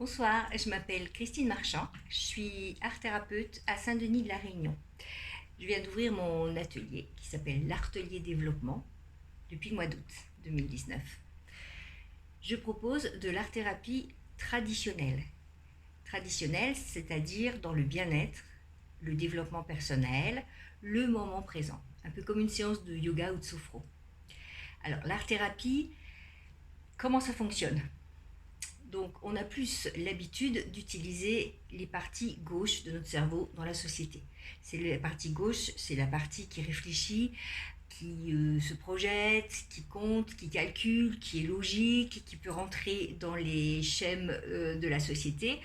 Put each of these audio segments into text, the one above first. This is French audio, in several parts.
Bonsoir, je m'appelle Christine Marchand, je suis art thérapeute à Saint-Denis de la Réunion. Je viens d'ouvrir mon atelier qui s'appelle l'Artelier Développement depuis le mois d'août 2019. Je propose de l'art thérapie traditionnelle. Traditionnelle, c'est-à-dire dans le bien-être, le développement personnel, le moment présent, un peu comme une séance de yoga ou de sophro. Alors l'art thérapie, comment ça fonctionne? Donc on a plus l'habitude d'utiliser les parties gauches de notre cerveau dans la société. C'est la partie gauche, c'est la partie qui réfléchit, qui se projette, qui compte, qui calcule, qui est logique, qui peut rentrer dans les schèmes de la société.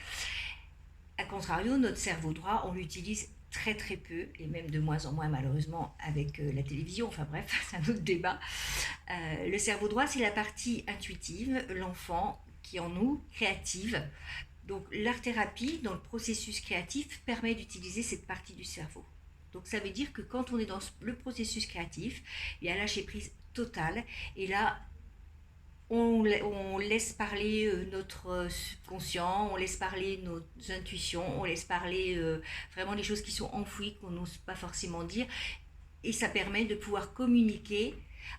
A contrario, notre cerveau droit, on l'utilise très très peu, et même de moins en moins malheureusement avec la télévision, enfin bref, c'est un autre débat. Le cerveau droit, c'est la partie intuitive, l'enfant qui est en nous, créative. Donc l'art-thérapie, dans le processus créatif, permet d'utiliser cette partie du cerveau. Donc ça veut dire que quand on est dans le processus créatif, il y a lâcher prise totale, et là, on laisse parler notre subconscient, on laisse parler nos intuitions, on laisse parler vraiment les choses qui sont enfouies, qu'on n'ose pas forcément dire, et ça permet de pouvoir communiquer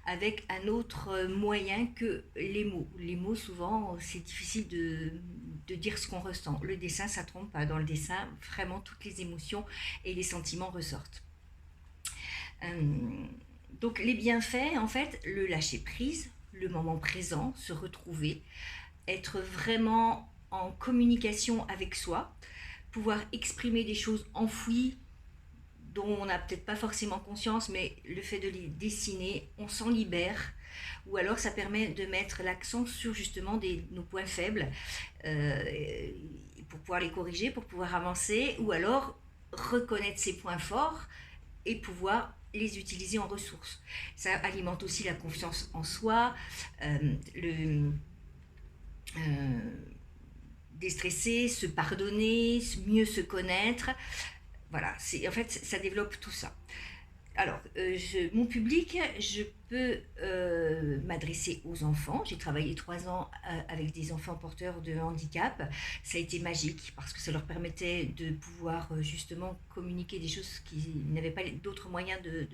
avec un autre moyen que les mots. Les mots, souvent, c'est difficile de dire ce qu'on ressent. Le dessin, ça trompe pas. Dans le dessin, vraiment, toutes les émotions et les sentiments ressortent. Euh, donc, les bienfaits, en fait, le lâcher prise, le moment présent, se retrouver, être vraiment en communication avec soi, pouvoir exprimer des choses enfouies dont on n'a peut-être pas forcément conscience, mais le fait de les dessiner, on s'en libère. Ou alors ça permet de mettre l'accent sur justement nos points faibles euh, pour pouvoir les corriger, pour pouvoir avancer, ou alors reconnaître ses points forts et pouvoir les utiliser en ressources. Ça alimente aussi la confiance en soi, le déstresser, se pardonner, mieux se connaître. Voilà, en fait, ça développe tout ça. Alors, mon public, je peux m'adresser aux enfants. J'ai travaillé 3 ans avec des enfants porteurs de handicap. Ça a été magique parce que ça leur permettait de pouvoir justement communiquer des choses qu'ils n'avaient pas d'autres moyens de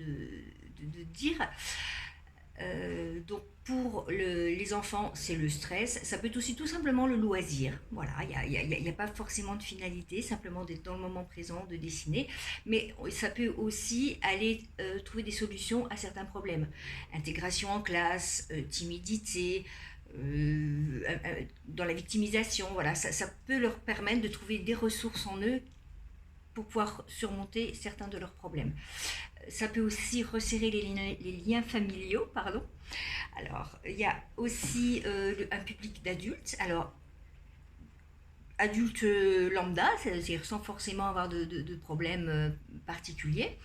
dire. Donc pour les enfants, c'est le stress. Ça peut être aussi tout simplement le loisir. Voilà, il n'y a pas forcément de finalité, simplement d'être dans le moment présent, de dessiner. Mais ça peut aussi aller trouver des solutions à certains problèmes. Intégration en classe, timidité, dans la victimisation. Voilà, ça peut leur permettre de trouver des ressources en eux pour pouvoir surmonter certains de leurs problèmes. Ça peut aussi resserrer les liens familiaux, pardon. Alors, il y a aussi un public d'adultes. Alors, adultes lambda, c'est-à-dire sans forcément avoir de problèmes particuliers.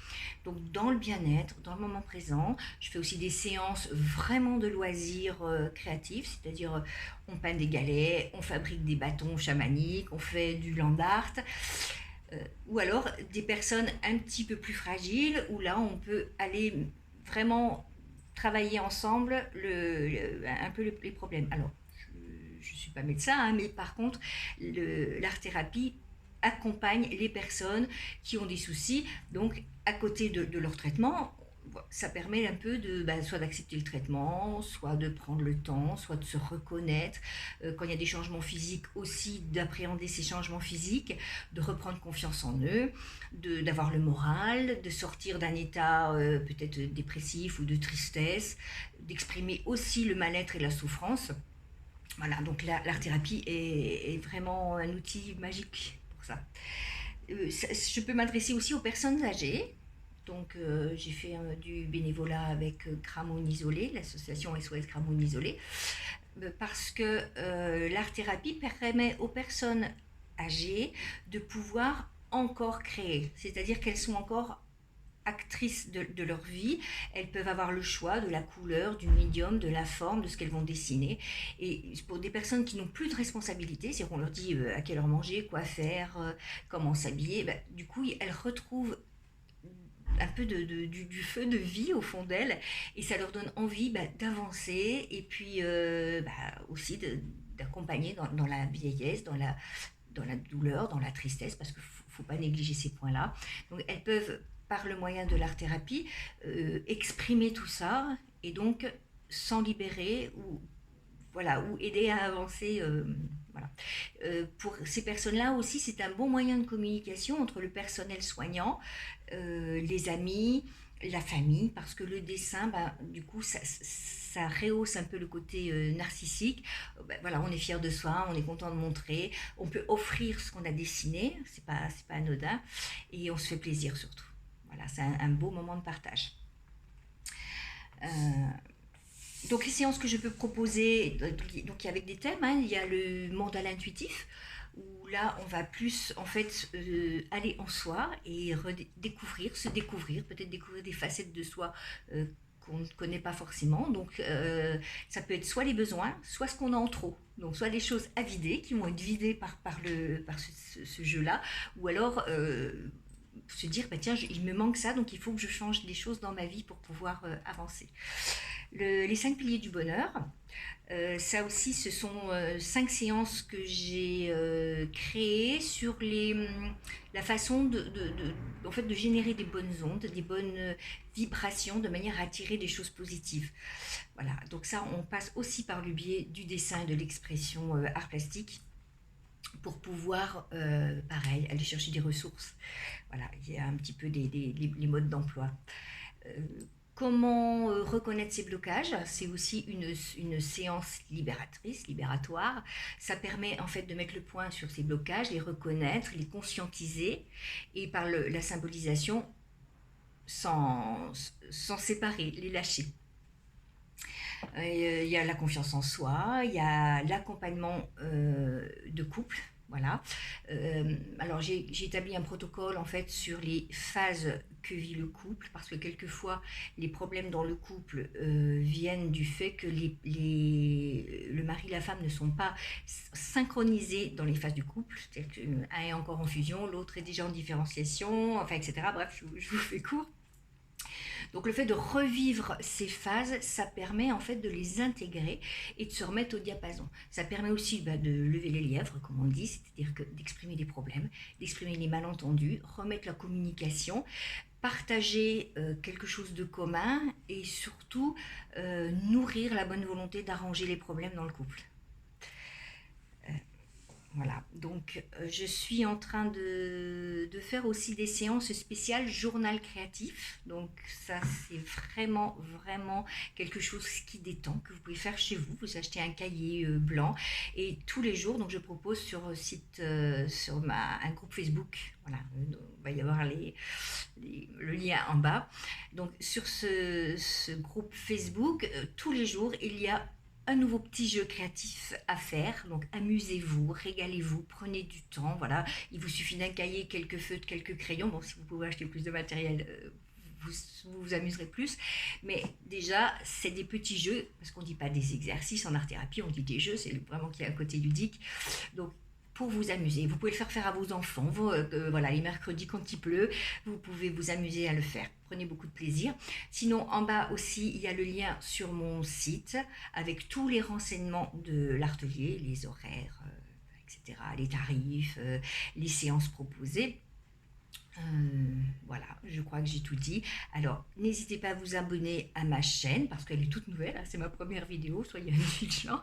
Donc, dans le bien-être, dans le moment présent, je fais aussi des séances vraiment de loisirs créatifs, c'est-à-dire on peint des galets, on fabrique des bâtons chamaniques, on fait du land art. Ou alors des personnes un petit peu plus fragiles, où là on peut aller vraiment travailler ensemble un peu les problèmes. Alors, je ne suis pas médecin, hein, mais par contre, l'art-thérapie accompagne les personnes qui ont des soucis. Donc, à côté de leur traitement, ça permet un peu soit d'accepter le traitement, soit de prendre le temps, soit de se reconnaître. Quand il y a des changements physiques aussi, d'appréhender ces changements physiques, de reprendre confiance en eux, d'avoir le moral, de sortir d'un état peut-être dépressif ou de tristesse, d'exprimer aussi le mal-être et la souffrance. Voilà, donc l'art-thérapie est vraiment un outil magique pour ça. Je peux m'adresser aussi aux personnes âgées. Donc j'ai fait du bénévolat avec Cramone Isolé, l'association SOS Cramone Isolé, parce que l'art-thérapie permet aux personnes âgées de pouvoir encore créer, c'est-à-dire qu'elles sont encore actrices de leur vie, elles peuvent avoir le choix de la couleur, du médium, de la forme, de ce qu'elles vont dessiner. Et pour des personnes qui n'ont plus de responsabilité, c'est-à-dire qu'on leur dit à quelle heure manger, quoi faire, comment s'habiller, du coup elles retrouvent un peu du feu de vie au fond d'elles, et ça leur donne envie d'avancer, et puis aussi d'accompagner dans la vieillesse, dans la douleur, dans la tristesse, parce qu'il ne faut pas négliger ces points-là. Donc elles peuvent, par le moyen de l'art-thérapie, exprimer tout ça et donc s'en libérer ou, voilà, ou aider à avancer. Voilà. Pour ces personnes-là aussi, c'est un bon moyen de communication entre le personnel soignant, les amis, la famille, parce que le dessin, ben, du coup, ça rehausse un peu le côté narcissique. Ben, voilà, on est fier de soi, on est content de montrer, on peut offrir ce qu'on a dessiné, c'est pas anodin, et on se fait plaisir surtout. Voilà, c'est un beau moment de partage. Euh, donc les séances que je peux proposer, donc avec des thèmes, hein, il y a le mandala intuitif, où là on va plus en fait aller en soi et redécouvrir, se découvrir, peut-être découvrir des facettes de soi qu'on ne connaît pas forcément. Donc ça peut être soit les besoins, soit ce qu'on a en trop. Donc soit des choses à vider, qui vont être vidées par ce jeu-là, ou alors se dire, bah, tiens, il me manque ça, donc il faut que je change des choses dans ma vie pour pouvoir avancer. Les 5 piliers du bonheur, ça aussi, ce sont 5 séances que j'ai créées sur la façon en fait, de générer des bonnes ondes, des bonnes vibrations, de manière à attirer des choses positives. Voilà, donc ça, on passe aussi par le biais du dessin et de l'expression art plastique pour pouvoir, pareil, aller chercher des ressources. Voilà, il y a un petit peu les modes d'emploi. Comment reconnaître ces blocages? C'est aussi une séance libératoire. Ça permet en fait de mettre le point sur ces blocages, les reconnaître, les conscientiser et par la symbolisation s'en séparer, les lâcher. Il y a la confiance en soi, il y a l'accompagnement de couple. Voilà. Alors j'ai établi un protocole en fait sur les phases que vit le couple, parce que quelquefois les problèmes dans le couple viennent du fait que le mari et la femme ne sont pas synchronisés dans les phases du couple, c'est-à-dire qu'un est encore en fusion, l'autre est déjà en différenciation, enfin etc. Bref, je vous fais court. Donc le fait de revivre ces phases, ça permet en fait de les intégrer et de se remettre au diapason. Ça permet aussi de lever les lièvres, comme on dit, c'est-à-dire d'exprimer des problèmes, d'exprimer les malentendus, remettre la communication, partager quelque chose de commun et surtout nourrir la bonne volonté d'arranger les problèmes dans le couple. Voilà, donc je suis en train de faire aussi des séances spéciales journal créatif. Donc ça, c'est vraiment, vraiment quelque chose qui détend, que vous pouvez faire chez vous. Vous achetez un cahier blanc et tous les jours, donc je propose sur un groupe Facebook. Voilà, il va y avoir le lien en bas. Donc sur ce groupe Facebook, tous les jours, il y a un nouveau petit jeu créatif à faire. Donc amusez-vous, régalez-vous, prenez du temps. Voilà, il vous suffit d'un cahier, quelques feutres, quelques crayons. Bon, si vous pouvez acheter plus de matériel, vous amuserez plus. Mais déjà, c'est des petits jeux, parce qu'on ne dit pas des exercices en art-thérapie, on dit des jeux, c'est vraiment qu'il y a un côté ludique. Donc pour vous amuser, vous pouvez le faire à vos enfants. Voilà, les mercredis quand il pleut, vous pouvez vous amuser à le faire. Prenez beaucoup de plaisir. Sinon, en bas aussi, il y a le lien sur mon site avec tous les renseignements de l'atelier, les horaires, etc., les tarifs, les séances proposées. Voilà, je crois que j'ai tout dit. Alors, n'hésitez pas à vous abonner à ma chaîne, parce qu'elle est toute nouvelle, hein, c'est ma première vidéo, soyez indulgents,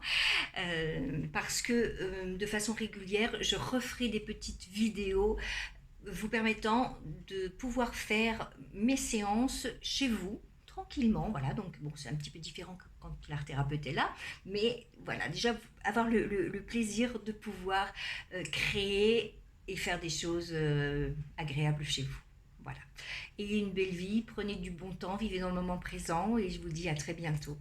parce que de façon régulière, je referai des petites vidéos vous permettant de pouvoir faire mes séances chez vous, tranquillement. Voilà, donc bon, c'est un petit peu différent que quand l'art thérapeute est là, mais voilà, déjà avoir le plaisir de pouvoir créer et faire des choses agréables chez vous. Voilà. Ayez une belle vie, prenez du bon temps, vivez dans le moment présent et je vous dis à très bientôt.